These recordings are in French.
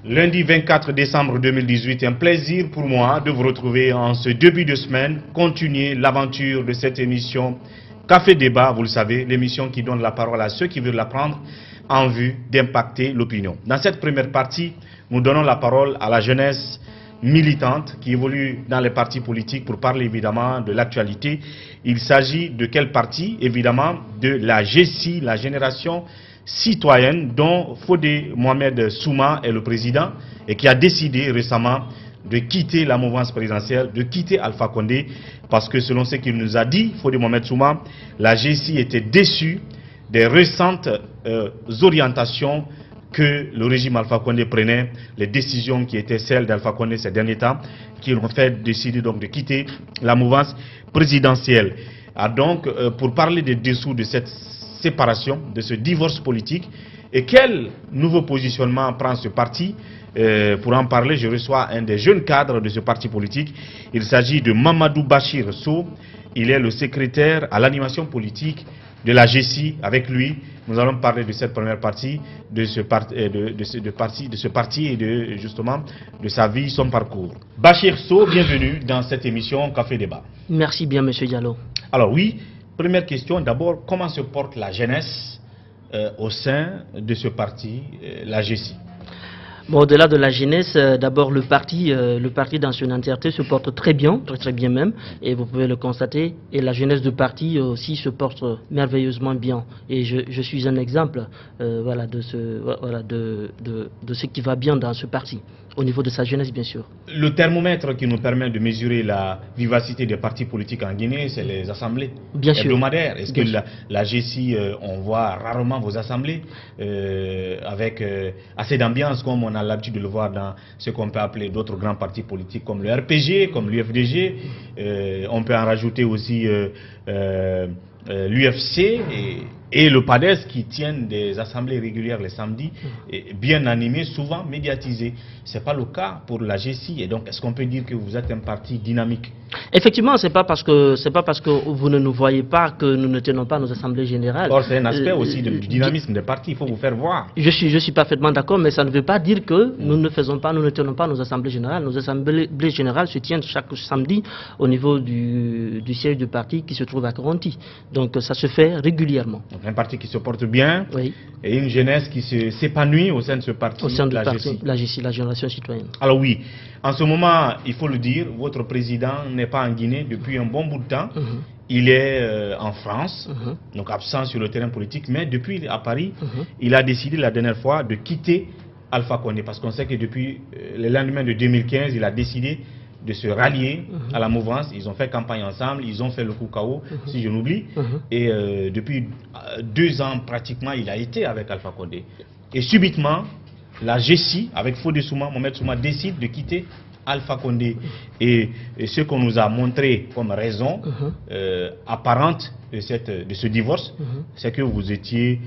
Lundi 24 décembre 2018, un plaisir pour moi de vous retrouver en ce début de semaine, continuer l'aventure de cette émission Café Débat, vous le savez, l'émission qui donne la parole à ceux qui veulent la prendre en vue d'impacter l'opinion. Dans cette première partie, nous donnons la parole à la jeunesse militante qui évolue dans les partis politiques pour parler évidemment de l'actualité. Il s'agit de quel parti? Évidemment de la GECI, la génération citoyenne, dont Fodé Mohamed Souma est le président et qui a décidé récemment de quitter la mouvance présidentielle, de quitter Alpha Condé, parce que selon ce qu'il nous a dit, Fodé Mohamed Souma, la GECI était déçue des récentes orientations que le régime Alpha Condé prenait, les décisions qui étaient celles d'Alpha Condé ces derniers temps, qui ont fait décider donc de quitter la mouvance présidentielle. Donc, pour parler des dessous de cette séparation, de ce divorce politique, et quel nouveau positionnement prend ce parti, pour en parler, je reçois un des jeunes cadres de ce parti politique. Il s'agit de Mamadou Bachir Sow. Il est le secrétaire à l'animation politique de la GECI. Avec lui, nous allons parler de cette première partie, de ce parti et de, justement, de sa vie, son parcours. Bachir Sow, bienvenue dans cette émission Café Débat. Merci bien, monsieur Diallo. Alors oui, première question, d'abord, comment se porte la jeunesse au sein de ce parti, la GECI? Bon, au-delà de la jeunesse, d'abord le parti dans son entièreté se porte très bien même, et vous pouvez le constater. Et la jeunesse du parti aussi se porte merveilleusement bien. Et je suis un exemple, voilà, de ce qui va bien dans ce parti, au niveau de sa jeunesse bien sûr. Le thermomètre qui nous permet de mesurer la vivacité des partis politiques en Guinée, c'est les assemblées hebdomadaires. Est-ce que la GECI, on voit rarement vos assemblées avec assez d'ambiance comme on a l'habitude de le voir dans ce qu'on peut appeler d'autres grands partis politiques comme le RPG, comme l'UFDG. On peut en rajouter aussi l'UFC et le PADES qui tiennent des assemblées régulières les samedis, et bien animées, souvent médiatisées. Ce n'est pas le cas pour la GECI. Et donc, est-ce qu'on peut dire que vous êtes un parti dynamique? Effectivement, c'est pas parce que vous ne nous voyez pas que nous ne tenons pas nos assemblées générales. Or, c'est un aspect aussi du dynamisme des partis. Il faut vous faire voir. Je suis parfaitement d'accord, mais ça ne veut pas dire que nous ne tenons pas nos assemblées générales. Nos assemblées générales se tiennent chaque samedi au niveau du siège du parti qui se trouve à Coronti. Donc, ça se fait régulièrement. Donc, un parti qui se porte bien, oui, et une jeunesse qui s'épanouit au sein de ce parti. Au sein de la GECI, la génération citoyenne. Alors oui, en ce moment, il faut le dire, votre président n'est pas en Guinée depuis un bon bout de temps. Il est en France, donc absent sur le terrain politique, mais depuis à Paris, il a décidé la dernière fois de quitter Alpha Condé, parce qu'on sait que depuis le lendemain de 2015, il a décidé de se rallier à la mouvance. Ils ont fait campagne ensemble, ils ont fait le coup KO, si je n'oublie. Et depuis 2 ans pratiquement, il a été avec Alpha Condé. Et subitement, la GECI, avec Fodé Mohamed Souma, décide de quitter Alpha Condé. Et ce qu'on nous a montré comme raison apparente de ce divorce, c'est que vous étiez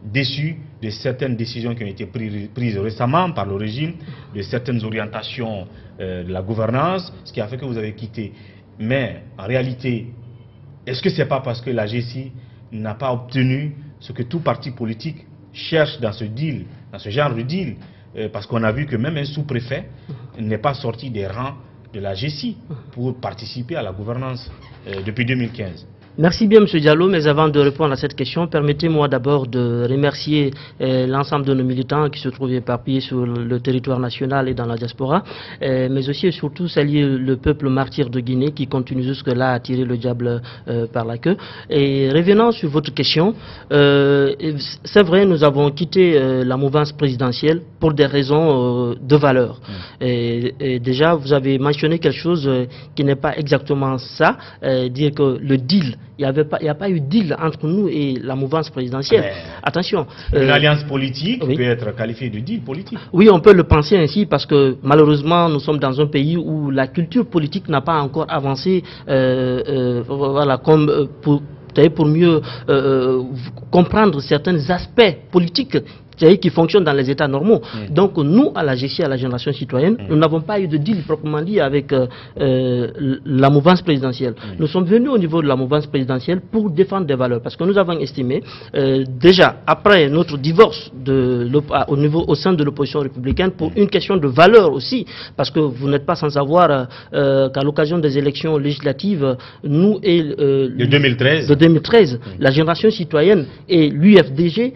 déçu de certaines décisions qui ont été prises récemment par le régime, de certaines orientations de la gouvernance, ce qui a fait que vous avez quitté. Mais en réalité, est-ce que ce n'est pas parce que la GECI n'a pas obtenu ce que tout parti politique cherche dans ce deal, dans ce genre de deal, parce qu'on a vu que même un sous-préfet n'est pas sorti des rangs de la GECI pour participer à la gouvernance depuis 2015. Merci bien, M. Diallo, mais avant de répondre à cette question, permettez-moi d'abord de remercier l'ensemble de nos militants qui se trouvent éparpillés sur le territoire national et dans la diaspora, mais aussi et surtout saluer le peuple martyr de Guinée qui continue jusque-là à tirer le diable par la queue. Et revenant sur votre question, c'est vrai, nous avons quitté la mouvance présidentielle pour des raisons de valeur. Et déjà, vous avez mentionné quelque chose qui n'est pas exactement ça, dire que le deal, il n'y a pas eu de deal entre nous et la mouvance présidentielle. Mais attention. Une alliance politique peut être qualifiée de deal politique. Oui, on peut le penser ainsi parce que malheureusement, nous sommes dans un pays où la culture politique n'a pas encore avancé voilà, comme pour mieux comprendre certains aspects politiques qui fonctionne dans les États normaux. Donc nous, à la GC, à la Génération Citoyenne, nous n'avons pas eu de deal proprement dit avec la mouvance présidentielle. Nous sommes venus au niveau de la mouvance présidentielle pour défendre des valeurs, parce que nous avons estimé, déjà, après notre divorce au sein de l'opposition républicaine, pour une question de valeur aussi, parce que vous n'êtes pas sans savoir qu'à l'occasion des élections législatives, nous et de 2013, la Génération Citoyenne et l'UFDG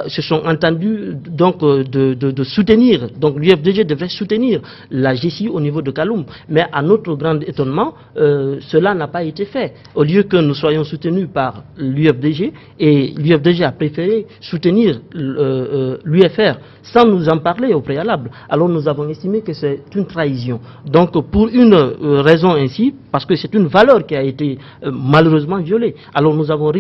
se sont entendus donc de soutenir. Donc l'UFDG devrait soutenir la GCI au niveau de Kaloum. Mais à notre grand étonnement, cela n'a pas été fait. Au lieu que nous soyons soutenus par l'UFDG, et l'UFDG a préféré soutenir l'UFR sans nous en parler au préalable. Alors nous avons estimé que c'est une trahison. Donc pour une raison ainsi, parce que c'est une valeur qui a été malheureusement violée. Alors nous avons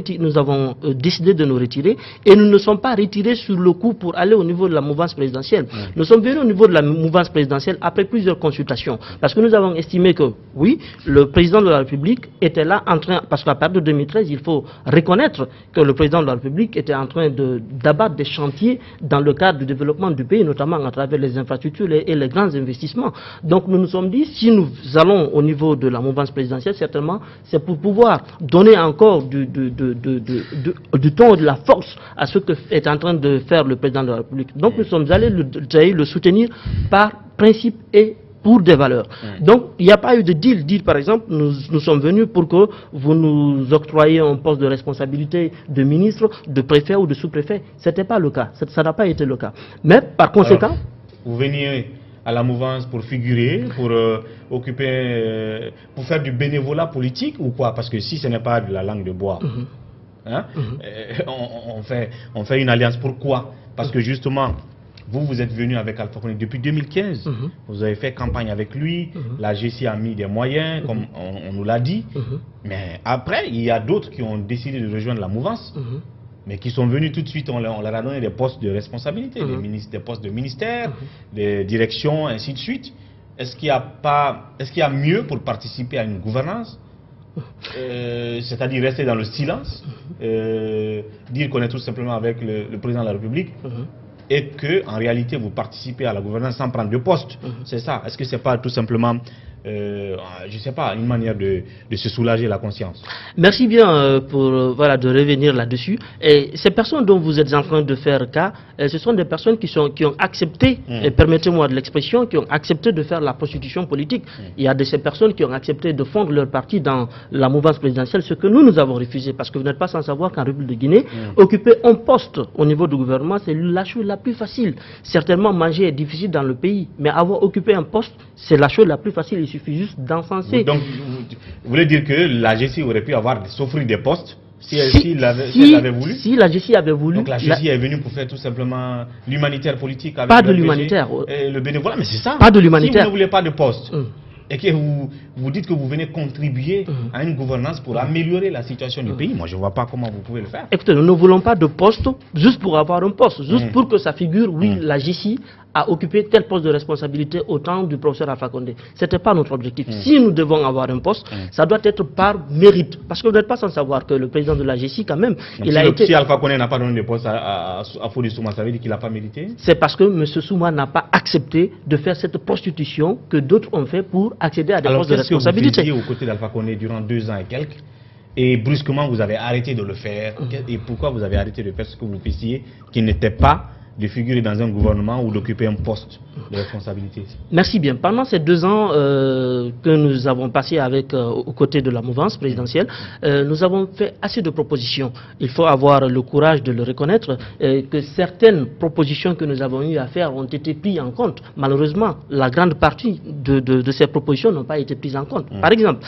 décidé de nous retirer, et nous ne sommes pas retirés sur le coup pour aller au niveau de la mouvance présidentielle. Nous sommes venus au niveau de la mouvance présidentielle après plusieurs consultations, parce que nous avons estimé que, oui, le président de la République était là en train, parce qu'à partir de 2013, il faut reconnaître que le président de la République était en train d'abattre des chantiers dans le cadre du développement du pays, notamment à travers les infrastructures et les grands investissements. Donc nous nous sommes dit, si nous allons au niveau de la mouvance présidentielle, certainement, c'est pour pouvoir donner encore du ton et de la force à ce que est en train de faire le président de la République. Donc nous sommes allés le soutenir par principe et pour des valeurs. Donc il n'y a pas eu de deal. Par exemple, nous sommes venus pour que vous nous octroyiez un poste de responsabilité de ministre, de préfet ou de sous-préfet. Ce n'était pas le cas. Ça n'a pas été le cas. Mais par conséquent... Alors, vous veniez à la mouvance pour figurer, pour occuper, pour faire du bénévolat politique ou quoi? Parce que si ce n'est pas de la langue de bois, hein, on fait une alliance. Pourquoi? Parce que justement, vous êtes venu avec Alpha Condé depuis 2015. Vous avez fait campagne avec lui. La GC a mis des moyens, comme on nous l'a dit. Mais après, il y a d'autres qui ont décidé de rejoindre la mouvance, mais qui sont venus tout de suite. On leur a donné des postes de responsabilité, des postes de ministère, des directions, ainsi de suite. Est-ce qu'il y a mieux pour participer à une gouvernance? C'est-à-dire rester dans le silence, dire qu'on est tout simplement avec le président de la République, et que en réalité vous participez à la gouvernance sans prendre de poste. C'est ça. Est-ce que c'est pas tout simplement, je sais pas, une manière de se soulager la conscience? Merci bien pour de revenir là-dessus. Et ces personnes dont vous êtes en train de faire cas, ce sont des personnes qui ont accepté, et permettez-moi de l'expression, qui ont accepté de faire la prostitution politique. Il y a de ces personnes qui ont accepté de fondre leur parti dans la mouvance présidentielle, ce que nous avons refusé, parce que vous n'êtes pas sans savoir qu'en République de Guinée, occuper un poste au niveau du gouvernement, c'est la chose la plus facile. Certainement, manger est difficile dans le pays, mais avoir occupé un poste, c'est la chose la plus facile. Il suffit juste d'encenser. Donc, vous voulez dire que la GC aurait pu s'offrir des postes si elle avait voulu? Si la GC avait voulu. Donc la GC est venue pour faire tout simplement l'humanitaire politique avec pas de l'humanitaire. Le bénévolat, mais c'est ça. Pas de l'humanitaire. Si vous ne voulez pas de poste, et que vous dites que vous venez contribuer à une gouvernance pour améliorer la situation du pays, moi je ne vois pas comment vous pouvez le faire. Écoutez, nous ne voulons pas de poste juste pour avoir un poste, juste pour que ça figure, oui, la GC a occupé tel poste de responsabilité au temps du professeur Alpha Condé. Ce n'était pas notre objectif. Si nous devons avoir un poste, ça doit être par mérite. Parce que vous n'êtes pas sans savoir que le président de la GC, quand même, si Alpha Condé n'a pas donné de poste à Fodé Souma, ça veut dire qu'il n'a pas mérité? C'est parce que M. Souma n'a pas accepté de faire cette prostitution que d'autres ont fait pour accéder à des postes de responsabilité. Alors qu'est-ce que vous faisiez aux côtés d'Alpha Condé durant 2 ans et quelques, et brusquement vous avez arrêté de le faire? Et pourquoi vous avez arrêté de faire ce que vous faisiez, qui n'était pas de figurer dans un gouvernement ou d'occuper un poste de responsabilité? Merci bien. Pendant ces 2 ans que nous avons passé aux côtés de la mouvance présidentielle, nous avons fait assez de propositions. Il faut avoir le courage de le reconnaître, que certaines propositions que nous avons eu à faire ont été prises en compte. Malheureusement, la grande partie de ces propositions n'ont pas été prises en compte. Par exemple,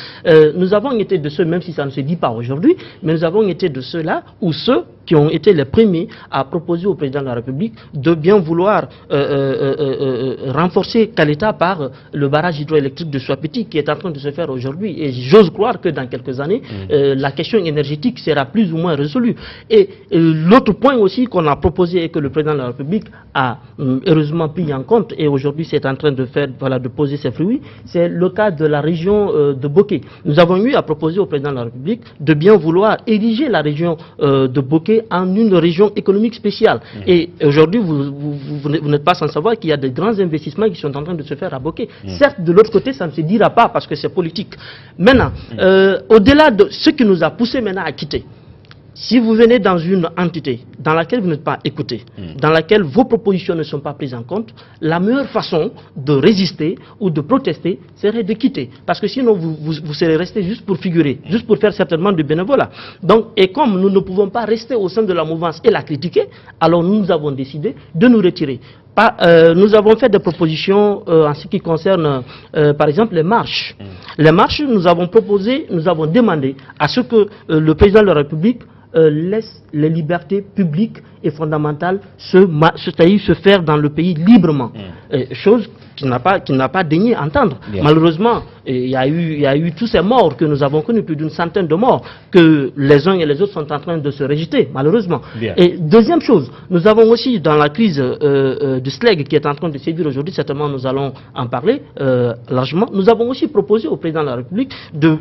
nous avons été de ceux, même si ça ne se dit pas aujourd'hui, mais nous avons été de ceux-là ou ceux qui ont été les premiers à proposer au président de la République de bien vouloir renforcer Kaleta par le barrage hydroélectrique de Souapeti qui est en train de se faire aujourd'hui. Et j'ose croire que dans quelques années, la question énergétique sera plus ou moins résolue. Et l'autre point aussi qu'on a proposé et que le président de la République a heureusement pris en compte et aujourd'hui c'est en train de faire, de poser ses fruits, c'est le cas de la région de Boké. Nous avons eu à proposer au président de la République de bien vouloir ériger la région de Boké imbriqué en une région économique spéciale. Et aujourd'hui, vous n'êtes pas sans savoir qu'il y a de grands investissements qui sont en train de se faire à Boké. Certes, de l'autre côté, ça ne se dira pas parce que c'est politique. Maintenant, au-delà de ce qui nous a poussé maintenant à quitter, si vous venez dans une entité dans laquelle vous n'êtes pas écouté, dans laquelle vos propositions ne sont pas prises en compte, la meilleure façon de résister ou de protester serait de quitter. Parce que sinon, vous serez resté juste pour figurer, juste pour faire certainement du bénévolat. Donc, et comme nous ne pouvons pas rester au sein de la mouvance et la critiquer, alors nous avons décidé de nous retirer. Nous avons fait des propositions en ce qui concerne, par exemple, les marches. Les marches, nous avons proposé, nous avons demandé à ce que le président de la République laisse les libertés publiques et fondamentales se faire dans le pays librement. Chose qu'il n'a pas daigné entendre. Bien. Malheureusement, il y a eu tous ces morts que nous avons connus, plus d'une centaine de morts, que les uns et les autres sont en train de se rejeter, malheureusement. Bien. Et deuxième chose, nous avons aussi dans la crise du SLEG qui est en train de sévir aujourd'hui, certainement nous allons en parler largement, nous avons aussi proposé au président de la République de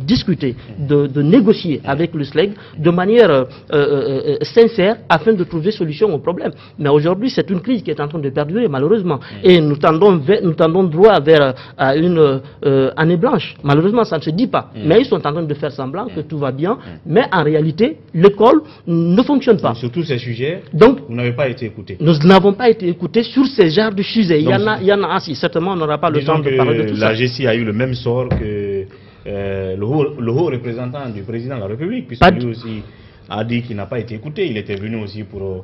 discuter, de négocier avec le SLEG de manière sincère afin de trouver solution au problème. Mais aujourd'hui, c'est une crise qui est en train de perdurer, malheureusement. Et nous tendons droit vers une année blanche. Malheureusement, ça ne se dit pas. Mais ils sont en train de faire semblant que tout va bien. Mais en réalité, l'école ne fonctionne pas. Donc, sur tous ces sujets, donc, vous n'avez pas été écoutés. Nous n'avons pas été écoutés sur ces genres de sujets. Donc, il y en a ainsi. Certainement, on n'aura pas le temps de parler de tout ça. La GECI a eu le même sort que le haut représentant du président de la République, puisque lui aussi a dit qu'il n'a pas été écouté. Il était venu aussi pour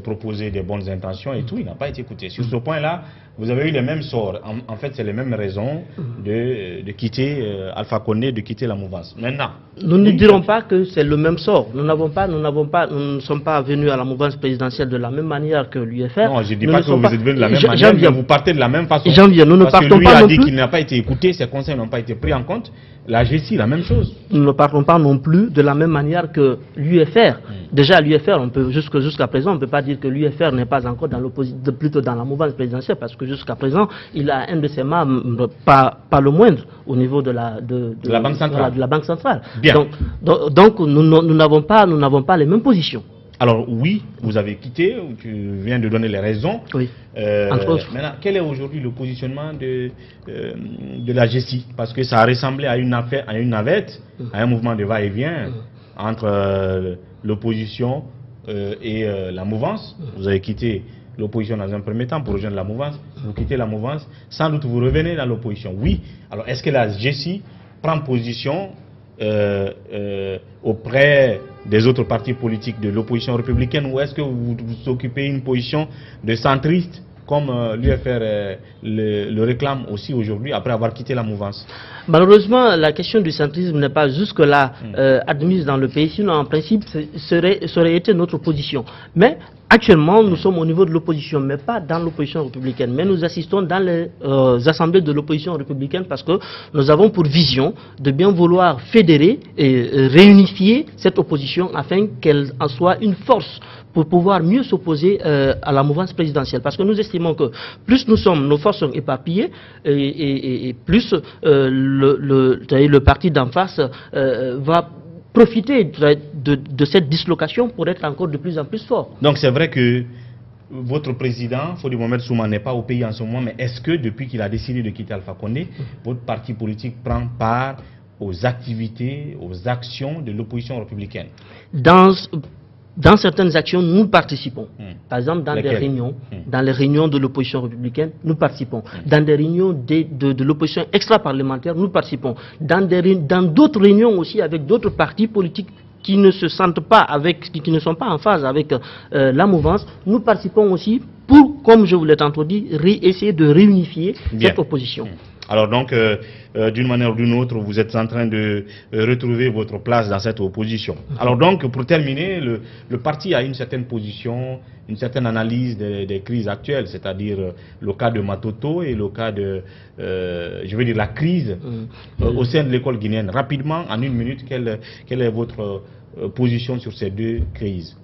proposer des bonnes intentions et tout. Il n'a pas été écouté. Sur ce point-là, vous avez eu les mêmes sorts. En fait, c'est les mêmes raisons de quitter Alpha Condé, de quitter la mouvance. Maintenant, nous ne dirons pas que c'est le même sort. Nous ne sommes pas venus à la mouvance présidentielle de la même manière que l'UFR. Non, je ne dis pas que vous êtes venus de la même manière, mais vous partez de la même façon. Nous ne partons pas non plus. Lui a dit qu'il n'a pas été écouté, ses conseils n'ont pas été pris en compte. La GECI, la même chose. Nous ne partons pas non plus de la même manière que l'UFR. Déjà, l'UFR, jusqu'à présent, on ne peut pas dire que l'UFR n'est pas encore dans l'opposition, plutôt dans la mouvance présidentielle, parce que jusqu'à présent, il a un de ses membres, pas le moindre, au niveau de la Banque centrale. De la Banque centrale. Bien. Donc nous n'avons pas les mêmes positions. Alors oui, vous avez quitté, tu viens de donner les raisons. Oui. Maintenant, quel est aujourd'hui le positionnement de la GECI? Parce que ça a ressemblé à une navette, à un mouvement de va-et-vient entre l'opposition et la mouvance. Vous avez quitté l'opposition dans un premier temps pour rejoindre la mouvance. Vous quittez la mouvance, sans doute vous revenez dans l'opposition. Oui. Alors est-ce que la GECI prend position auprès des autres partis politiques de l'opposition républicaine, ou est-ce que vous occupez une position de centriste comme l'UFR le réclame aussi aujourd'hui après avoir quitté la mouvance? Malheureusement, la question du centrisme n'est pas jusque-là admise dans le pays, sinon en principe, ça aurait été notre position. Mais actuellement, nous sommes au niveau de l'opposition, mais pas dans l'opposition républicaine. Mais nous assistons dans les assemblées de l'opposition républicaine parce que nous avons pour vision de bien vouloir fédérer et réunifier cette opposition afin qu'elle en soit une force pour pouvoir mieux s'opposer à la mouvance présidentielle. Parce que nous estimons que plus nos forces sont éparpillées et plus le parti d'en face va profiter de cette dislocation pour être encore de plus en plus fort. Donc c'est vrai que votre président, Fodi Mohamed Souma, n'est pas au pays en ce moment, mais est-ce que depuis qu'il a décidé de quitter Alpha Condé, votre parti politique prend part aux activités, aux actions de l'opposition républicaine? Dans certaines actions, nous participons. Par exemple, dans des réunions, dans les réunions de l'opposition républicaine, nous participons. Dans des réunions de l'opposition extra-parlementaire, nous participons. Dans d'autres réunions aussi avec d'autres partis politiques qui ne se sentent pas qui ne sont pas en phase avec la mouvance, nous participons aussi pour, comme je vous l'ai tantôt dit, essayer de réunifier cette opposition. Alors donc, d'une manière ou d'une autre, vous êtes en train de retrouver votre place dans cette opposition. Alors donc, pour terminer, le parti a une certaine position, une certaine analyse des crises actuelles, c'est-à-dire le cas de Matoto et le cas de, je veux dire, la crise au sein de l'école guinéenne. Rapidement, en une minute, quelle est votre position sur ces deux crises?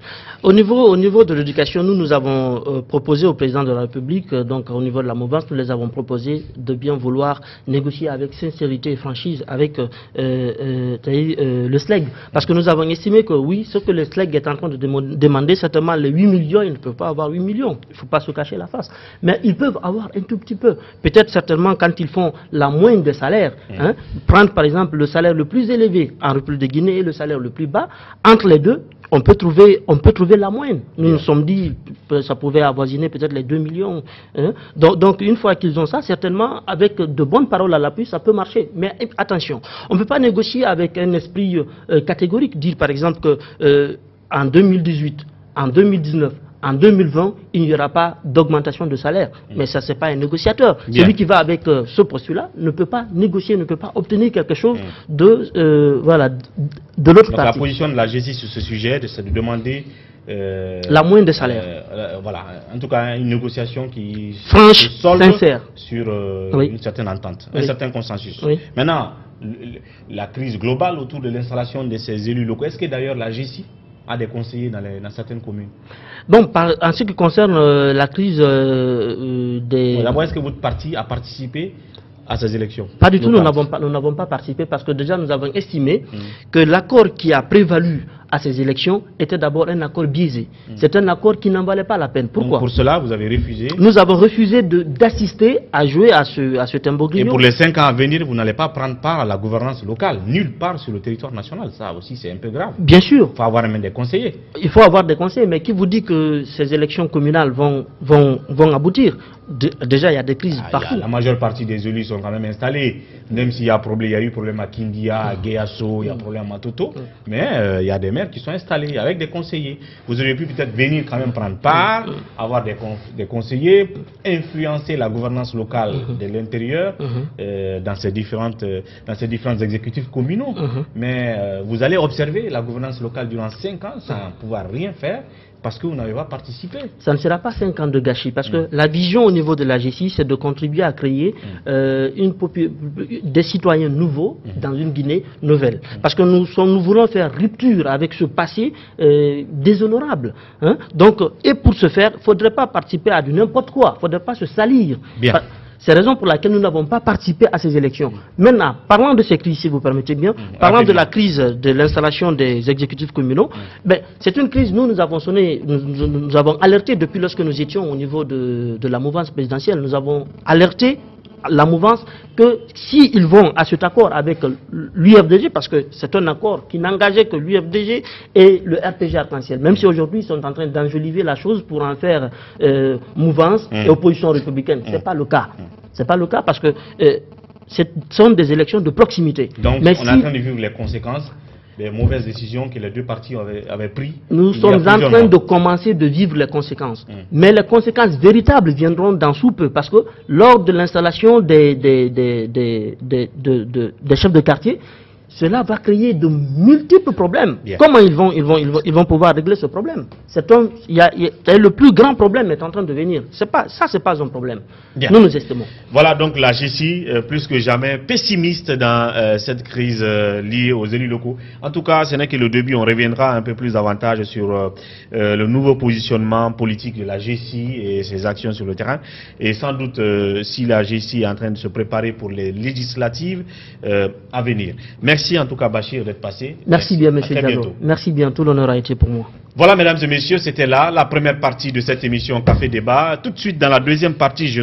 Au niveau de l'éducation, nous avons proposé au président de la République, donc au niveau de la mouvance, nous les avons proposé de bien vouloir négocier avec sincérité et franchise avec le SLEG. Parce que nous avons estimé que oui, ce que le SLEG est en train de demander, certainement les 8 millions, ils ne peuvent pas avoir 8 millions. Il ne faut pas se cacher la face. Mais ils peuvent avoir un tout petit peu. Peut-être certainement quand ils font la moyenne des salaires, hein, prendre par exemple le salaire le plus élevé en République de Guinée et le salaire le plus bas, entre les deux, on peut trouver la moyenne. Nous nous sommes dit que ça pouvait avoisiner peut-être les 2 millions. Hein. Donc une fois qu'ils ont ça, certainement, avec de bonnes paroles à l'appui, ça peut marcher. Mais attention, on ne peut pas négocier avec un esprit catégorique. Dire par exemple que en 2018, en 2019, en 2020, il n'y aura pas d'augmentation de salaire. Mais ça, c'est pas un négociateur. Celui qui va avec ce postulat ne peut pas négocier, ne peut pas obtenir quelque chose de l'autre partie. La position de la GESI sur ce sujet, c'est de demander la moyenne des salaires. Voilà, en tout cas, une négociation qui franche, se solde sincère sur une certaine entente, un certain consensus. Maintenant, la crise globale autour de l'installation de ces élus locaux, est-ce que d'ailleurs la GESI a des conseillers dans certaines communes? Bon, en ce qui concerne la crise des... D'abord, est-ce que votre parti a participé à ces élections? Pas du tout, nous n'avons pas participé parce que déjà nous avons estimé que l'accord qui a prévalu à ces élections était d'abord un accord biaisé. C'est un accord qui n'en valait pas la peine. Pourquoi? Donc pour cela, vous avez refusé? Nous avons refusé d'assister à jouer à ce tambourguignon. Et pour les 5 ans à venir, vous n'allez pas prendre part à la gouvernance locale, nulle part sur le territoire national. Ça aussi, c'est un peu grave. Bien sûr. Il faut avoir même des conseillers. Il faut avoir des conseillers, mais qui vous dit que ces élections communales vont aboutir? Déjà, il y a des crises partout. La majeure partie des élus sont quand même installés. Même s'il y a eu problème à Kindia, à Guéasso, il y a problème à Toto. Mais il y a des maires qui sont installés avec des conseillers. Vous auriez pu peut-être venir quand même prendre part, avoir des conseillers, influencer la gouvernance locale de l'intérieur dans ces différents exécutifs communaux. Mais vous allez observer la gouvernance locale durant 5 ans sans pouvoir rien faire, parce que vous n'avez pas participé. Ça ne sera pas 5 ans de gâchis, parce que la vision au niveau de la GESI, c'est de contribuer à créer des citoyens nouveaux dans une Guinée nouvelle. Parce que nous voulons faire rupture avec ce passé déshonorable. Hein? Donc, et pour ce faire, il ne faudrait pas participer à du n'importe quoi, il ne faudrait pas se salir. Bien. C'est la raison pour laquelle nous n'avons pas participé à ces élections. Maintenant, parlant de ces crises, si vous permettez bien, parlant de la crise de l'installation des exécutifs communaux, c'est une crise, nous avons sonné, nous avons alerté depuis lorsque nous étions au niveau de la mouvance présidentielle, nous avons alerté la mouvance que s'ils vont à cet accord avec l'UFDG, parce que c'est un accord qui n'engageait que l'UFDG et le RPG Arc-en-Ciel, même si aujourd'hui ils sont en train d'enjoliver la chose pour en faire mouvance et opposition républicaine. C'est pas le cas. C'est pas le cas parce que ce sont des élections de proximité. Donc on est en train de vivre les conséquences des mauvaises décisions que les deux partis avaient prises. Nous sommes en train de commencer de vivre les conséquences. Mais les conséquences véritables viendront dans sous peu, parce que lors de l'installation des chefs de quartier, cela va créer de multiples problèmes. Comment ils vont pouvoir régler ce problème? Le plus grand problème est en train de venir. C'est pas un problème. Nous estimons. Voilà donc la GESI, plus que jamais pessimiste dans cette crise liée aux élus locaux. En tout cas, ce n'est que le début. On reviendra un peu plus davantage sur le nouveau positionnement politique de la GESI et ses actions sur le terrain. Et sans doute, si la GESI est en train de se préparer pour les législatives à venir. Merci en tout cas Bachir d'être passé. Merci bien monsieur Diallo. Merci bien, tout l'honneur a été pour moi. Voilà mesdames et messieurs, c'était là la première partie de cette émission Café Débat. Tout de suite dans la deuxième partie, je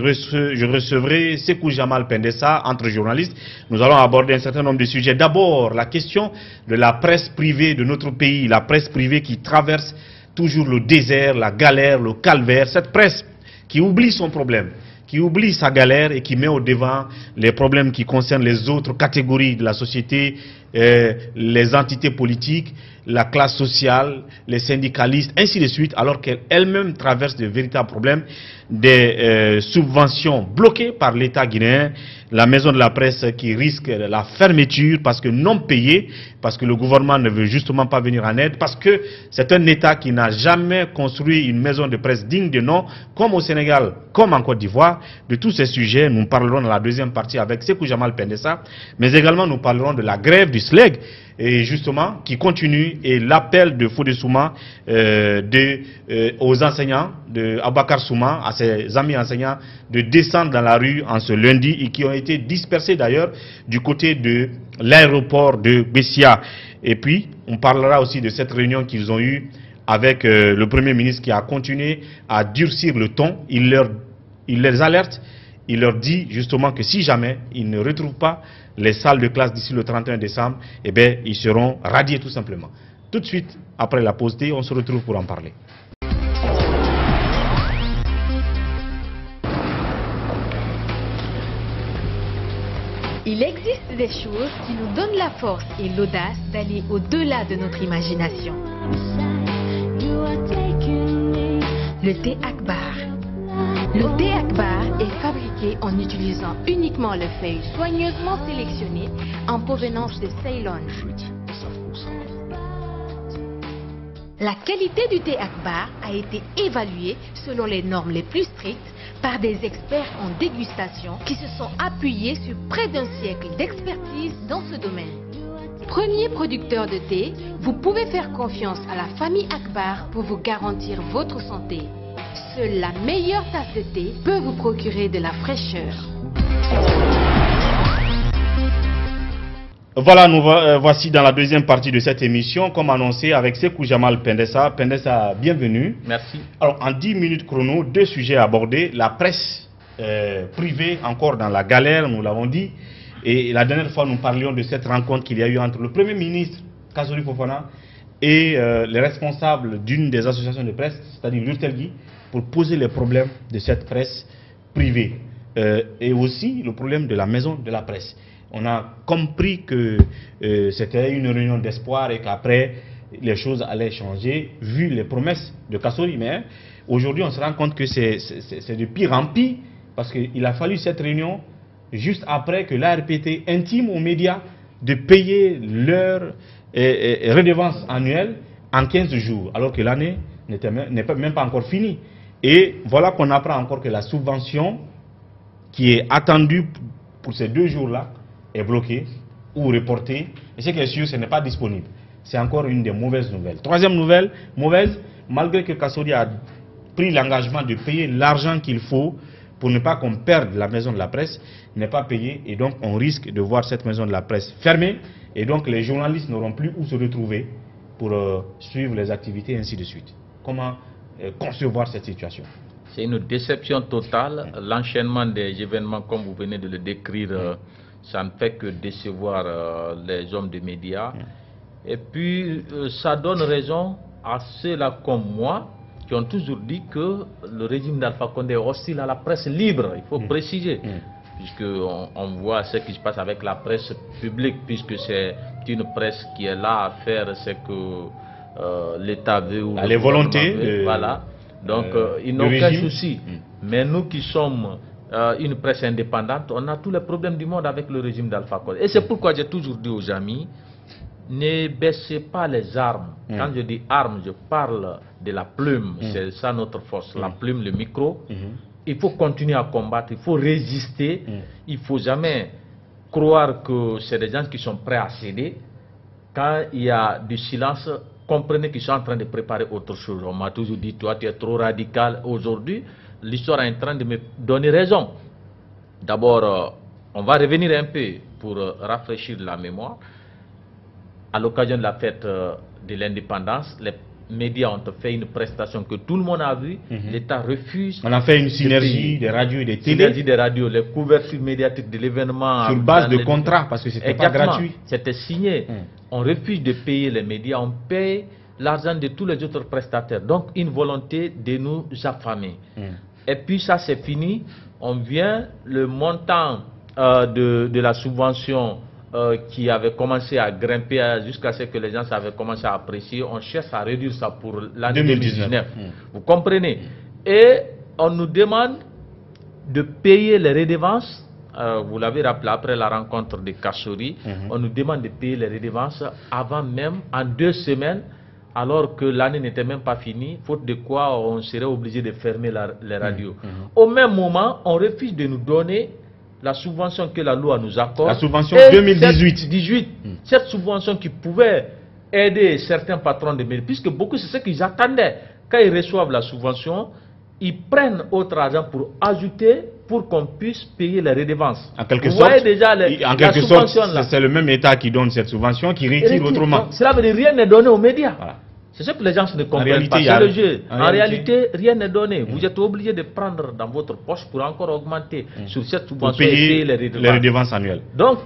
recevrai Sekou Jamal Pendessa, entre journalistes. Nous allons aborder un certain nombre de sujets. D'abord la question de la presse privée de notre pays, la presse privée qui traverse toujours le désert, la galère, le calvaire. Cette presse qui oublie son problème, qui oublie sa galère et qui met au devant les problèmes qui concernent les autres catégories de la société, les entités politiques, la classe sociale, les syndicalistes, ainsi de suite, alors qu'elle-même traverse de véritables problèmes, des subventions bloquées par l'État guinéen, la maison de la presse qui risque la fermeture parce que non payée, parce que le gouvernement ne veut justement pas venir en aide, parce que c'est un État qui n'a jamais construit une maison de presse digne de nom, comme au Sénégal, comme en Côte d'Ivoire. De tous ces sujets, nous parlerons dans la deuxième partie avec Sekou Jamal Pendessa, mais également nous parlerons de la grève du SLEG, et justement qui continue et l'appel de Fodé Souma aux enseignants, de Abakar Souma, à ses amis enseignants, de descendre dans la rue en ce lundi et qui ont été dispersés d'ailleurs du côté de l'aéroport de Bessia. Et puis, on parlera aussi de cette réunion qu'ils ont eue avec le Premier ministre qui a continué à durcir le ton. Il les alerte, il leur dit justement que si jamais ils ne retrouvent pas les salles de classe d'ici le 31 décembre, eh bien, ils seront radiés tout simplement. Tout de suite, après la pause thé, on se retrouve pour en parler. Il existe des choses qui nous donnent la force et l'audace d'aller au-delà de notre imagination. Le thé Akbar. Le thé Akbar est fabriqué en utilisant uniquement les feuilles soigneusement sélectionnées en provenance de Ceylon. La qualité du thé Akbar a été évaluée selon les normes les plus strictes par des experts en dégustation qui se sont appuyés sur près d'un siècle d'expertise dans ce domaine. Premier producteur de thé, vous pouvez faire confiance à la famille Akbar pour vous garantir votre santé. Seule la meilleure tasse de thé peut vous procurer de la fraîcheur. Voilà, nous voici dans la deuxième partie de cette émission, comme annoncé avec Sekou Jamal Pendessa. Pendessa, bienvenue. Merci. Alors, en 10 minutes chrono, 2 sujets abordés. La presse privée, encore dans la galère, nous l'avons dit. Et la dernière fois, nous parlions de cette rencontre qu'il y a eu entre le Premier ministre, Kassory Fofana, et les responsables d'une des associations de presse, c'est-à-dire l'Urtelgui, pour poser les problèmes de cette presse privée. Et aussi le problème de la maison de la presse. On a compris que c'était une réunion d'espoir et qu'après, les choses allaient changer, vu les promesses de Kassory. Mais aujourd'hui, on se rend compte que c'est de pire en pire, parce qu'il a fallu cette réunion juste après que l'ARPT intime aux médias de payer leur redevance annuelle en 15 jours, alors que l'année n'est même pas encore finie. Et voilà qu'on apprend encore que la subvention qui est attendue pour ces 2 jours-là est bloquée ou reportée. Et ce qui est sûr, ce n'est pas disponible. C'est encore une des mauvaises nouvelles. Troisième nouvelle, mauvaise, malgré que Kassory a pris l'engagement de payer l'argent qu'il faut pour ne pas qu'on perde la maison de la presse, n'est pas payé et donc on risque de voir cette maison de la presse fermée et donc les journalistes n'auront plus où se retrouver pour suivre les activités et ainsi de suite. Comment concevoir cette situation? C'est une déception totale. L'enchaînement des événements, comme vous venez de le décrire, ça ne fait que décevoir les hommes des médias. Et puis, ça donne raison à ceux-là comme moi, qui ont toujours dit que le régime d'Alpha Condé est hostile à la presse libre. Il faut préciser, puisqu'on voit ce qui se passe avec la presse publique, puisque c'est une presse qui est là à faire ce que l'État veut. Ou les volontés. Voilà. Donc, ils n'ont aucun souci. Mais nous qui sommes une presse indépendante, on a tous les problèmes du monde avec le régime d'Alpha Condé. Et c'est pourquoi j'ai toujours dit aux amis, ne baissez pas les armes. Quand je dis armes, je parle de la plume. C'est ça notre force, la plume, le micro. Il faut continuer à combattre, il faut résister. Il ne faut jamais croire que c'est des gens qui sont prêts à céder. Quand il y a du silence, comprenez qu'ils sont en train de préparer autre chose. On m'a toujours dit, toi tu es trop radical. Aujourd'hui, l'histoire est en train de me donner raison. D'abord, on va revenir un peu pour rafraîchir la mémoire. À l'occasion de la fête de l'indépendance, les médias ont fait une prestation que tout le monde a vue. L'État refuse. On a fait une synergie des radios et des télé. Synergie des radios, les couvertures médiatiques de l'événement. Sur base de contrat, parce que c'était pas gratuit. C'était signé. On refuse de payer les médias, on paye l'argent de tous les autres prestataires. Donc une volonté de nous affamer. Et puis ça c'est fini. On vient, le montant de la subvention qui avait commencé à grimper jusqu'à ce que les gens avaient commencé à apprécier, on cherche à réduire ça pour l'année 2019. Vous comprenez? Et on nous demande de payer les redevances. Vous l'avez rappelé après la rencontre de Kassory, on nous demande de payer les redevances avant même, en 2 semaines, alors que l'année n'était même pas finie, faute de quoi on serait obligé de fermer les radios. Au même moment, on refuse de nous donner la subvention que la loi nous accorde. La subvention 2018. Cette subvention qui pouvait aider certains patrons de médias, puisque beaucoup c'est ce qu'ils attendaient. Quand ils reçoivent la subvention, ils prennent autre argent pour ajouter, pour qu'on puisse payer les redevances. En quelque sorte, c'est le même État qui donne cette subvention, qui retire autrement. Donc, cela veut dire rien n'est donné aux médias. Voilà. C'est ce que les gens ne comprennent pas. C'est le jeu. En réalité, rien n'est donné. Vous êtes obligé de prendre dans votre poche pour encore augmenter sur cette subvention et payer les redevances annuelles. Donc,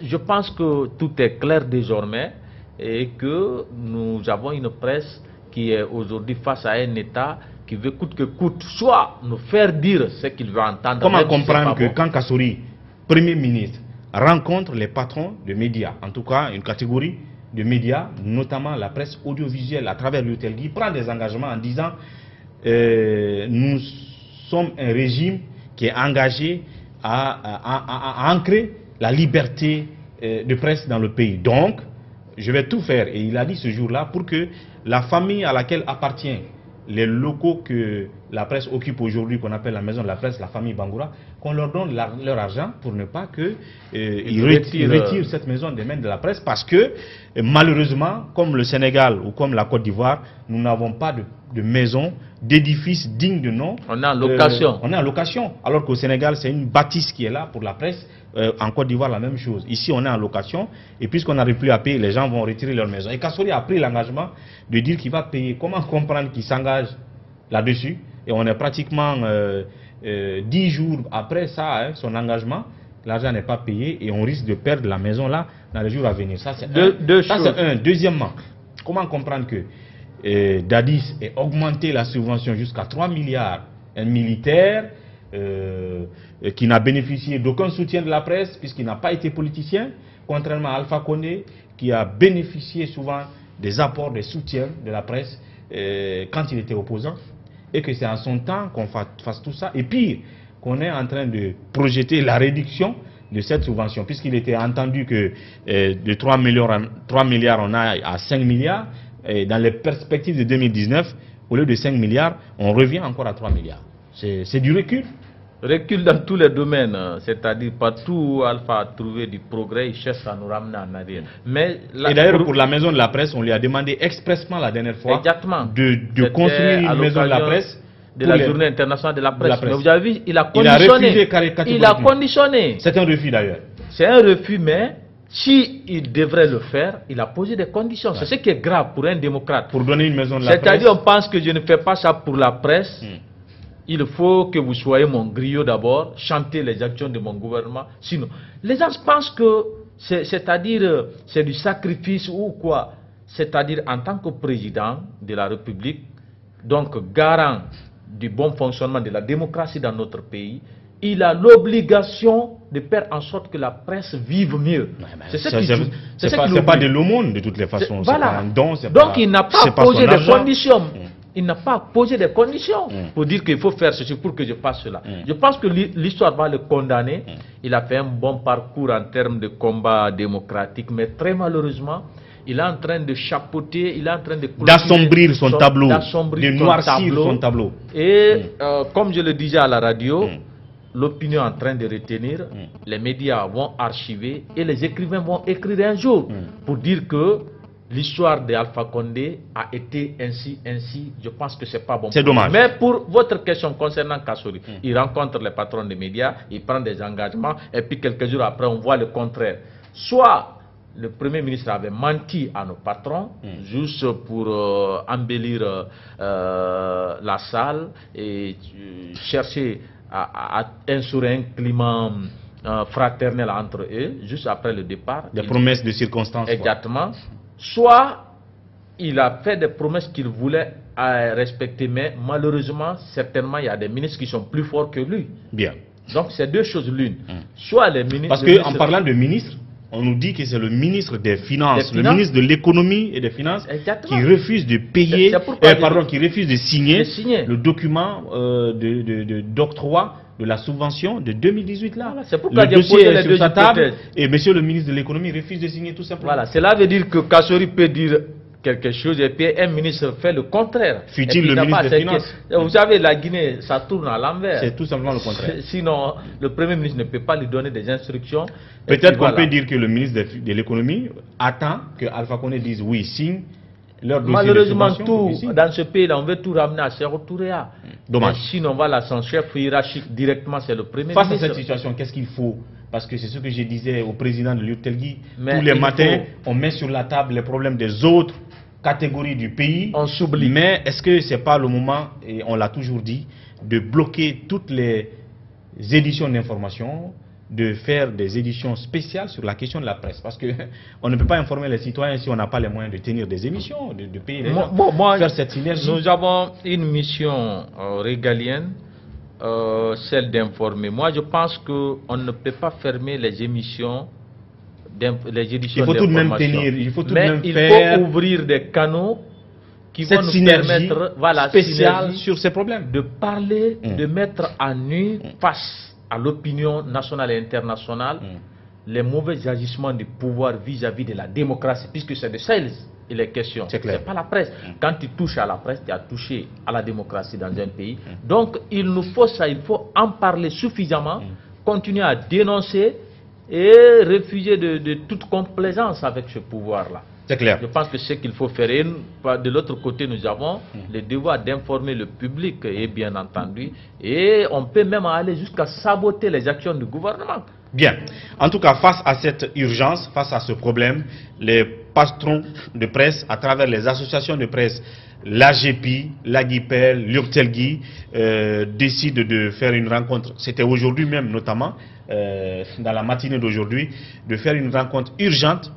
je pense que tout est clair désormais et que nous avons une presse qui est aujourd'hui face à un État qui veut coûte que coûte, soit nous faire dire ce qu'il veut entendre. Comment comprendre que quand Kassori, Premier ministre, rencontre les patrons de médias, en tout cas une catégorie de médias, notamment la presse audiovisuelle à travers l'UTLD, il prend des engagements en disant nous sommes un régime qui est engagé à ancrer la liberté de presse dans le pays. Donc, je vais tout faire, et il a dit ce jour-là, pour que la famille à laquelle appartient les locaux que la presse occupe aujourd'hui, qu'on appelle la maison de la presse, la famille Bangoura, qu'on leur donne leur argent pour ne pas qu'ils retirent cette maison des mains de la presse, parce que malheureusement, comme le Sénégal ou comme la Côte d'Ivoire, nous n'avons pas de maison, d'édifice digne de nom. On est en location. On est en location, alors qu'au Sénégal, c'est une bâtisse qui est là pour la presse. En Côte d'Ivoire, la même chose. Ici, on est en location, et puisqu'on n'arrive plus à payer, les gens vont retirer leur maison. Et Kassori a pris l'engagement de dire qu'il va payer. Comment comprendre qu'il s'engage là-dessus? Et on est pratiquement 10 jours après ça, hein, son engagement, l'argent n'est pas payé, et on risque de perdre la maison là dans les jours à venir. Ça, c'est un. Deuxièmement, comment comprendre que Dadis ait augmenté la subvention jusqu'à 3 milliards, un militaire qui n'a bénéficié d'aucun soutien de la presse puisqu'il n'a pas été politicien, contrairement à Alpha Condé qui a bénéficié souvent des apports, des soutiens de la presse quand il était opposant, et que c'est en son temps qu'on fasse tout ça, et pire, qu'on est en train de projeter la réduction de cette subvention, puisqu'il était entendu que de 3 milliards on a à 5 milliards, et dans les perspectives de 2019, au lieu de 5 milliards, on revient encore à 3 milliards. C'est du recul. Recul dans tous les domaines, c'est-à-dire partout où Alpha a trouvé du progrès, il cherche à nous ramener en arrière. Mais et d'ailleurs, pour la maison de la presse, on lui a demandé expressement la dernière fois de construire une maison de la presse. De la journée internationale de la presse. Mais vous avez vu, il a conditionné. Il a conditionné. C'est un refus d'ailleurs. C'est un refus, mais si il devrait le faire, il a posé des conditions. C'est ce qui est grave pour un démocrate. Pour donner une maison de la presse. C'est-à-dire, on pense que je ne fais pas ça pour la presse. Il faut que vous soyez mon griot d'abord, chanter les actions de mon gouvernement. Sinon, les gens pensent que c'est-à-dire c'est du sacrifice ou quoi. C'est-à-dire en tant que président de la République, donc garant du bon fonctionnement de la démocratie dans notre pays, il a l'obligation de faire en sorte que la presse vive mieux. C'est pas de l'aumône de toutes les façons. Voilà. Un don, donc il n'a pas posé des conditions. Il n'a pas posé des conditions pour dire qu'il faut faire ceci pour que je fasse cela. Je pense que l'histoire va le condamner. Il a fait un bon parcours en termes de combat démocratique, mais très malheureusement, il est en train de chapeauter, il est en train d'assombrir son tableau, de noircir son tableau. Et comme je le disais à la radio, l'opinion est en train de retenir, les médias vont archiver et les écrivains vont écrire un jour pour dire que l'histoire d'Alpha Condé a été ainsi. Je pense que c'est pas bon. C'est dommage. Mais pour votre question concernant Kassori, il rencontre les patrons des médias, il prend des engagements, et puis quelques jours après, on voit le contraire. Soit le Premier ministre avait menti à nos patrons, juste pour embellir la salle et chercher à instaurer un climat fraternel entre eux, juste après le départ. Des promesses de circonstances. Exactement. Soit il a fait des promesses qu'il voulait respecter, mais malheureusement, certainement, il y a des ministres qui sont plus forts que lui. Bien. Donc, c'est deux choses l'une. Soit les ministres... Parce qu'en parlant de ministre, on nous dit que c'est le ministre des Finances, le ministre de l'économie et des Finances qui refuse de payer, qui refuse de signer le document d'octroi de la subvention de 2018 là. Voilà, c'est pourquoi le dossier est sur sa table et monsieur le ministre de l'économie refuse de signer tout simplement. Voilà, cela veut dire que Kassori peut dire quelque chose et puis un ministre fait le contraire. Fut-il le ministre des Finances? Vous savez, la Guinée, ça tourne à l'envers. C'est tout simplement le contraire. Sinon, le Premier ministre ne peut pas lui donner des instructions. Peut-être qu'on peut dire que le ministre de l'économie attend que Alpha Condé dise oui, signe leur dossier. Malheureusement, tout dans ce pays-là, on veut tout ramener à Sékou Touré. Dommage. Mais sinon, voilà, son chef hiérarchique directement, c'est le Premier ministre. Face à cette situation, qu'est-ce qu'il faut? Parce que c'est ce que je disais au président de l'Urtelgui. Tous les matins, on met sur la table les problèmes des autres catégories du pays. On s'oublie. Mais est-ce que ce n'est pas le moment, et on l'a toujours dit, de bloquer toutes les éditions d'information, de faire des éditions spéciales sur la question de la presse? Parce qu'on ne peut pas informer les citoyens si on n'a pas les moyens de tenir des émissions, de payer les gens, faire cette synergie. Nous avons une mission régalienne, celle d'informer. Moi, je pense qu'on ne peut pas fermer les émissions, les éditions d'information. Il faut tout de même tenir, il faut tout de même il faire faut ouvrir des canaux qui vont nous synergie permettre, voilà, spéciale sur ces problèmes. De parler, de mettre à nu face à l'opinion nationale et internationale les mauvais agissements du pouvoir vis-à-vis de la démocratie, puisque c'est de ça il est question. C'est pas la presse. Quand tu touches à la presse, tu as touché à la démocratie dans un pays. Donc il nous faut ça, il faut en parler suffisamment, continuer à dénoncer et refuser de toute complaisance avec ce pouvoir-là. C'est clair. Je pense que c'est ce qu'il faut faire. Et de l'autre côté, nous avons le devoir d'informer le public, et bien entendu, et on peut même aller jusqu'à saboter les actions du gouvernement. Bien. En tout cas, face à cette urgence, face à ce problème, les patrons de presse, à travers les associations de presse, l'AGEPI, l'AGIPEL, l'Urtelgui, décident de faire une rencontre. C'était aujourd'hui même, notamment, dans la matinée d'aujourd'hui, de faire une rencontre urgente,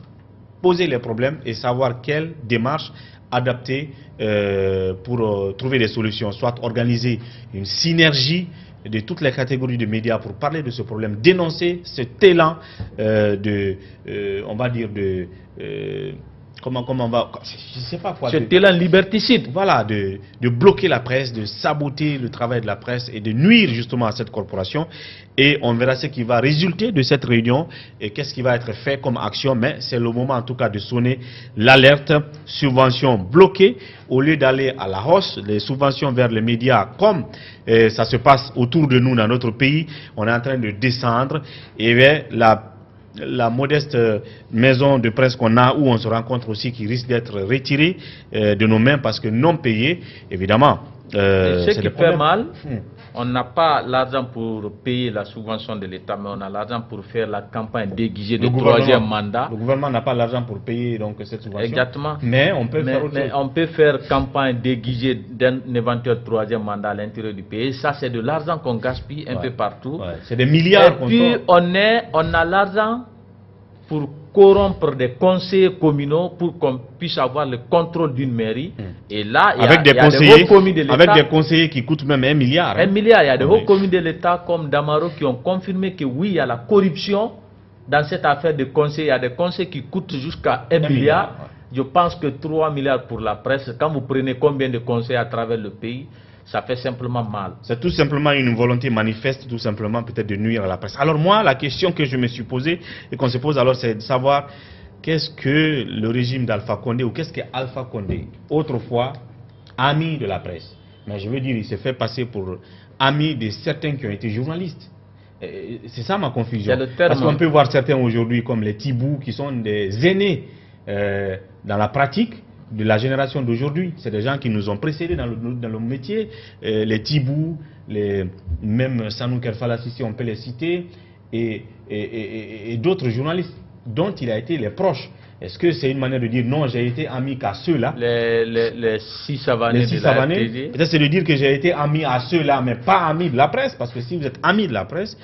poser les problèmes et savoir quelle démarche adapter pour trouver des solutions, soit organiser une synergie de toutes les catégories de médias pour parler de ce problème, dénoncer cet élan on va dire comment on va, je sais pas quoi, cet élan liberticide, voilà, de bloquer la presse, de saboter le travail de la presse et de nuire justement à cette corporation. Et on verra ce qui va résulter de cette réunion et qu'est-ce qui va être fait comme action. Mais c'est le moment en tout cas de sonner l'alerte. Subventions bloquées, au lieu d'aller à la hausse, les subventions vers les médias comme ça se passe autour de nous dans notre pays, on est en train de descendre. Et bien, la modeste maison de presse qu'on a, où on se rencontre aussi, qui risque d'être retirée de nos mains parce que non payée, évidemment. Ce qui fait mal, on n'a pas l'argent pour payer la subvention de l'État, mais on a l'argent pour faire la campagne déguisée de troisième mandat. Le gouvernement n'a pas l'argent pour payer donc cette subvention. Exactement. Mais on peut faire autre chose. On peut faire campagne déguisée d'un éventuel troisième mandat à l'intérieur du pays. Ça, c'est de l'argent qu'on gaspille un peu partout. C'est des milliards qu'on puis on a l'argent pour corrompre des conseillers communaux pour qu'on puisse avoir le contrôle d'une mairie. Et là, il y a des hauts commis de l'État. Avec des conseillers qui coûtent même 1 milliard. 1 milliard. Il y a des hauts commis de l'État comme Damaro qui ont confirmé que oui, il y a la corruption dans cette affaire de conseillers. Il y a des conseillers qui coûtent jusqu'à 1 milliard. Je pense que 3 milliards pour la presse. Quand vous prenez combien de conseillers à travers le pays, ça fait simplement mal. C'est tout simplement une volonté manifeste, tout simplement peut-être de nuire à la presse. Alors moi, la question que je me suis posée et qu'on se pose alors, c'est de savoir qu'est-ce que le régime d'Alpha Condé ou qu'est-ce que Alpha Condé, autrefois ami de la presse. Mais je veux dire, il s'est fait passer pour ami de certains qui ont été journalistes. C'est ça ma confusion. Parce qu'on peut voir certains aujourd'hui comme les Tibou qui sont des aînés dans la pratique de la génération d'aujourd'hui. C'est des gens qui nous ont précédés dans le métier. Les Tibou, même Sanou Kerfala Sissi, on peut les citer, et d'autres journalistes dont il a été les proches. Est-ce que c'est une manière de dire non, j'ai été ami qu'à ceux-là? Les six savanés de la RTD. Peut-être c'est de dire que j'ai été ami à ceux-là, mais pas ami de la presse, parce que si vous êtes ami de la presse,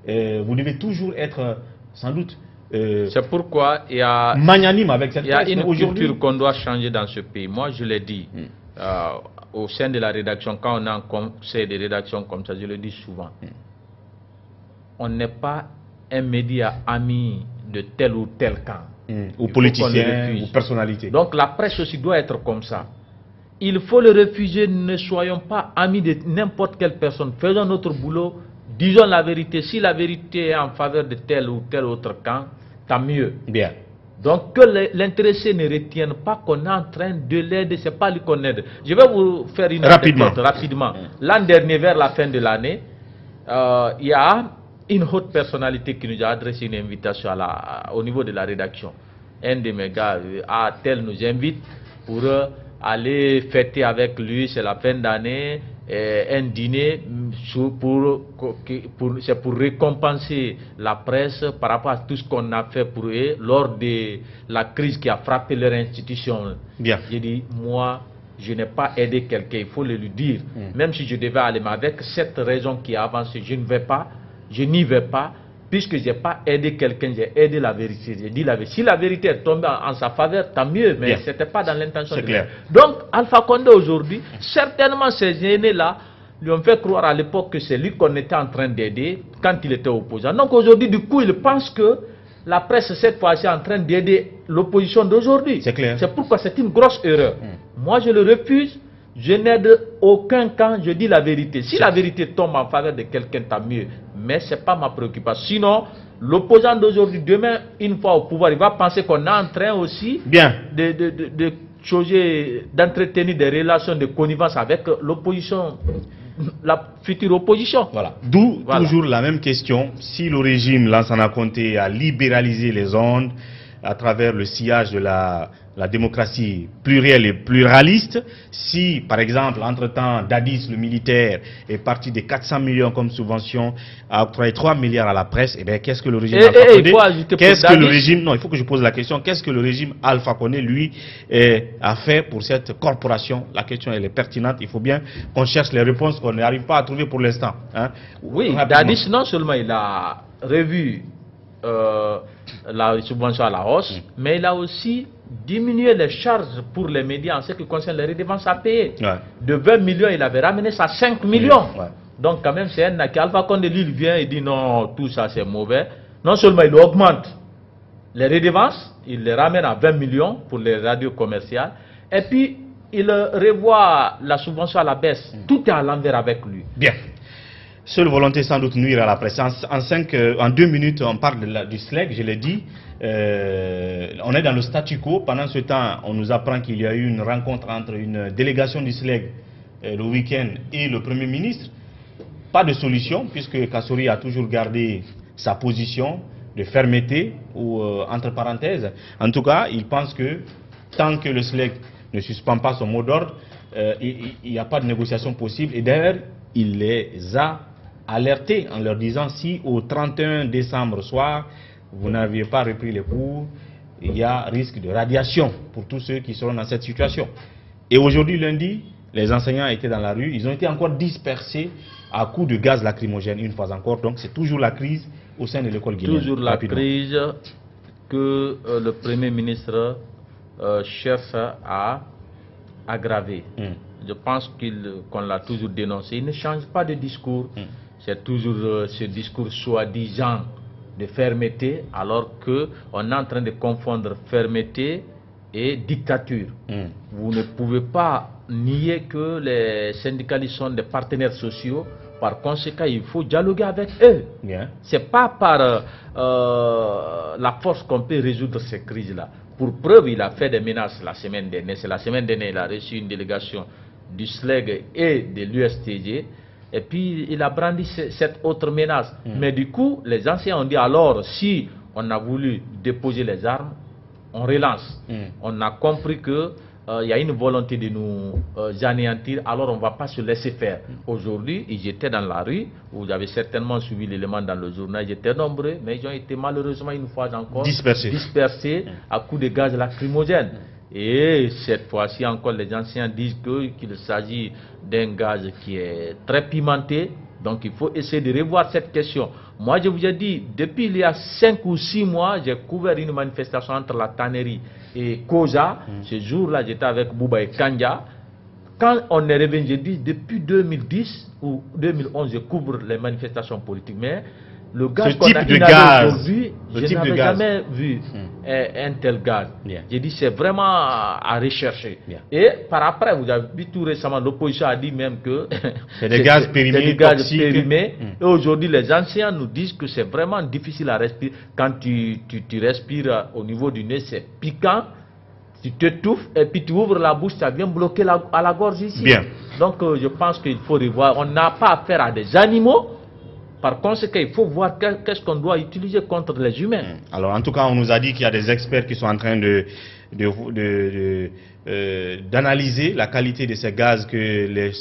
vous devez toujours être, sans doute, c'est pourquoi il y a magnanime avec cette presse. Il y a une culture qu'on doit changer dans ce pays. Moi, je l'ai dit au sein de la rédaction, quand on a un conseil de rédaction comme ça, je le dis souvent. On n'est pas un média ami de tel ou tel camp. Ou politicien, ou personnalité. Donc la presse aussi doit être comme ça. Il faut le refuser. Ne soyons pas amis de n'importe quelle personne. Faisons notre boulot. Disons la vérité. Si la vérité est en faveur de tel ou tel autre camp, tant mieux. Bien. Donc que l'intéressé ne retienne pas qu'on est en train de l'aider, c'est pas lui qu'on aide. Je vais vous faire une anecdote rapidement. L'an dernier, vers la fin de l'année, il y a une haute personnalité qui nous a adressé une invitation au niveau de la rédaction. Un de mes gars, tel nous invite pour aller fêter avec lui, c'est la fin d'année, un dîner c'est pour récompenser la presse par rapport à tout ce qu'on a fait pour eux lors de la crise qui a frappé leur institution. Bien. J'ai dit, moi, je n'ai pas aidé quelqu'un, il faut le lui dire. Même si je devais aller, mais avec cette raison qui a avancé, je n'y vais pas, puisque je n'ai pas aidé quelqu'un, j'ai aidé la vérité. J'ai dit la vérité. Si la vérité est tombée en sa faveur, tant mieux, mais ce n'était pas dans l'intention de clair. Donc, Alpha Condé aujourd'hui, certainement ces aînés-là lui ont fait croire à l'époque que c'est lui qu'on était en train d'aider quand il était opposant. Donc aujourd'hui, du coup, il pense que la presse, cette fois-ci, est en train d'aider l'opposition d'aujourd'hui. C'est clair. C'est pourquoi c'est une grosse erreur. Moi, je le refuse. Je n'aide aucun camp, je dis la vérité. Si la vérité tombe en faveur de quelqu'un, tant mieux. Mais ce n'est pas ma préoccupation. Sinon, l'opposant d'aujourd'hui, demain, une fois au pouvoir, il va penser qu'on est en train aussi d'entretenir des relations de connivence avec l'opposition, la future opposition. Voilà. D'où toujours la même question. Si le régime Lansana Conté a libéralisé les ondes à travers le sillage de la démocratie plurielle et pluraliste, si par exemple entre-temps Dadis le militaire est parti de 400 millions comme subvention, a octroyé 3 milliards à la presse, et bien qu'est-ce que le régime Alpha Condé, il faut que je pose la question, qu'est-ce que le régime Alpha Condé lui a fait pour cette corporation? La question elle est pertinente, il faut bien qu'on cherche les réponses qu'on n'arrive pas à trouver pour l'instant, hein? Oui, Dadis non seulement il a revu la subvention à la hausse, mais il a aussi diminué les charges pour les médias en ce qui concerne les redevances à payer. De 20 millions, il avait ramené ça à 5 millions. Donc quand même, c'est un acquis. Alpha Condé, lui, il vient et dit non, tout ça c'est mauvais. Non seulement il augmente les redevances, il les ramène à 20 millions pour les radios commerciales, et puis il revoit la subvention à la baisse. Tout est à l'envers avec lui. Bien. Seule volonté sans doute nuire à la presse. En 2 minutes, on parle du SLEG, je l'ai dit. On est dans le statu quo. Pendant ce temps, on nous apprend qu'il y a eu une rencontre entre une délégation du SLEG le week-end et le Premier ministre. Pas de solution, puisque Kassouri a toujours gardé sa position de fermeté, ou entre parenthèses. En tout cas, il pense que tant que le SLEG ne suspend pas son mot d'ordre, il n'y a pas de négociation possible. Et d'ailleurs, il les a alertés en leur disant, si au 31 décembre soir, vous n'aviez pas repris les cours, il y a risque de radiation pour tous ceux qui seront dans cette situation. Et aujourd'hui, lundi, les enseignants étaient dans la rue, ils ont été encore dispersés à coups de gaz lacrymogène une fois encore. Donc c'est toujours la crise au sein de l'école guinéenne. Toujours la crise que le Premier ministre cherche à aggraver. Je pense qu'on l'a toujours dénoncé. Il ne change pas de discours. C'est toujours ce discours soi-disant de fermeté, alors qu'on est en train de confondre fermeté et dictature. Vous ne pouvez pas nier que les syndicalistes sont des partenaires sociaux. Par conséquent, il faut dialoguer avec eux. Ce n'est pas par la force qu'on peut résoudre ces crises-là. Pour preuve, il a fait des menaces la semaine dernière. C'est la semaine dernière qu'il a reçu une délégation du SLEG et de l'USTG. Et puis, il a brandi cette autre menace. Mais du coup, les anciens ont dit, alors, si on a voulu déposer les armes, on relance. On a compris que il y a une volonté de nous anéantir, alors on ne va pas se laisser faire. Aujourd'hui, ils étaient dans la rue, vous avez certainement suivi l'élément dans le journal, ils étaient nombreux, mais ils ont été malheureusement une fois encore dispersés à coups de gaz lacrymogène. Et cette fois-ci encore, les anciens disent qu'il s'agit d'un gaz qui est très pimenté, donc il faut essayer de revoir cette question. Moi, je vous ai dit, depuis il y a 5 ou 6 mois, j'ai couvert une manifestation entre la tannerie et Koja. Ce jour-là, j'étais avec Bouba et Kanja. Quand on est revenu, j'ai dit, depuis 2010 ou 2011, je couvre les manifestations politiques. Mais le gaz qu'on a inhalé aujourd'hui, je n'avais jamais vu un tel gaz. J'ai dit c'est vraiment à rechercher. Et par après, vous avez vu tout récemment, l'opposition a dit même que c'est des gaz périmés, périmés. Et aujourd'hui, les anciens nous disent que c'est vraiment difficile à respirer. Quand tu respires au niveau du nez, c'est piquant. Tu t'étouffes et puis tu ouvres la bouche, ça vient bloquer à la gorge ici. Bien. Donc je pense qu'il faut revoir. On n'a pas affaire à des animaux. Par conséquent, il faut voir qu'est-ce qu'on doit utiliser contre les humains. Alors en tout cas, on nous a dit qu'il y a des experts qui sont en train d'analyser la qualité de ces gaz que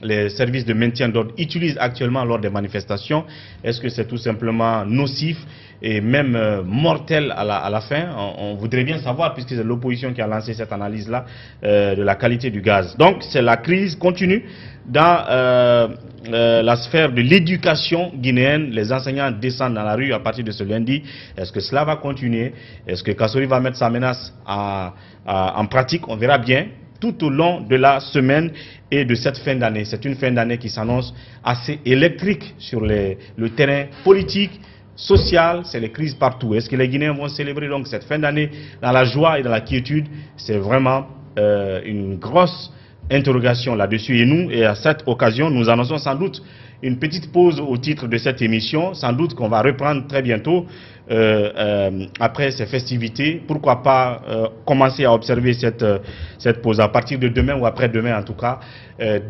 les services de maintien d'ordre utilisent actuellement lors des manifestations. Est-ce que c'est tout simplement nocif et même mortel à la fin? On voudrait bien savoir, puisque c'est l'opposition qui a lancé cette analyse-là de la qualité du gaz. Donc, c'est la crise continue dans la sphère de l'éducation guinéenne. Les enseignants descendent dans la rue à partir de ce lundi. Est-ce que cela va continuer? Est-ce que Kassori va mettre sa menace en pratique? On verra bien tout au long de la semaine et de cette fin d'année. C'est une fin d'année qui s'annonce assez électrique sur le terrain politique, social, c'est les crises partout. Est-ce que les Guinéens vont célébrer donc cette fin d'année dans la joie et dans la quiétude? C'est vraiment une grosse interrogation là-dessus. Et nous, et à cette occasion, nous annonçons sans doute une petite pause au titre de cette émission. Sans doute qu'on va reprendre très bientôt après ces festivités. Pourquoi pas commencer à observer cette pause à partir de demain ou après-demain en tout cas.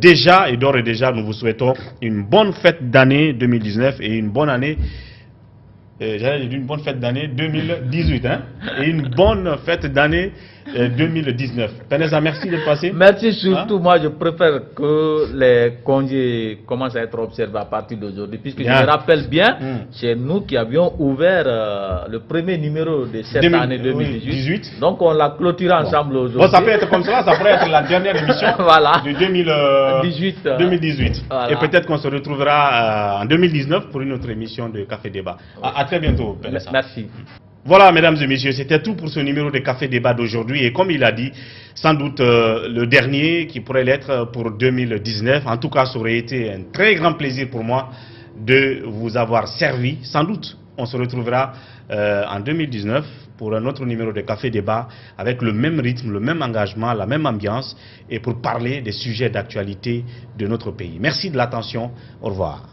Déjà et d'ores et déjà, nous vous souhaitons une bonne fête d'année 2019 et une bonne année. J'allais dire une bonne fête d'année 2018 et une bonne fête d'année 2019. Peneza, merci de passer. Merci surtout. Moi, je préfère que les congés commencent à être observés à partir d'aujourd'hui. Puisque je me rappelle bien, c'est nous qui avions ouvert le premier numéro de cette année 2018. Donc, on l'a clôturé ensemble aujourd'hui. Bon, ça peut être comme ça, ça pourrait être la dernière émission de 2018. Voilà. Et peut-être qu'on se retrouvera en 2019 pour une autre émission de Café Débat. À très bientôt, Peneza. Merci. Voilà, mesdames et messieurs, c'était tout pour ce numéro de Café Débat d'aujourd'hui. Et comme il a dit, sans doute le dernier qui pourrait l'être pour 2019. En tout cas, ça aurait été un très grand plaisir pour moi de vous avoir servi. Sans doute, on se retrouvera en 2019 pour un autre numéro de Café Débat avec le même rythme, le même engagement, la même ambiance et pour parler des sujets d'actualité de notre pays. Merci de l'attention. Au revoir.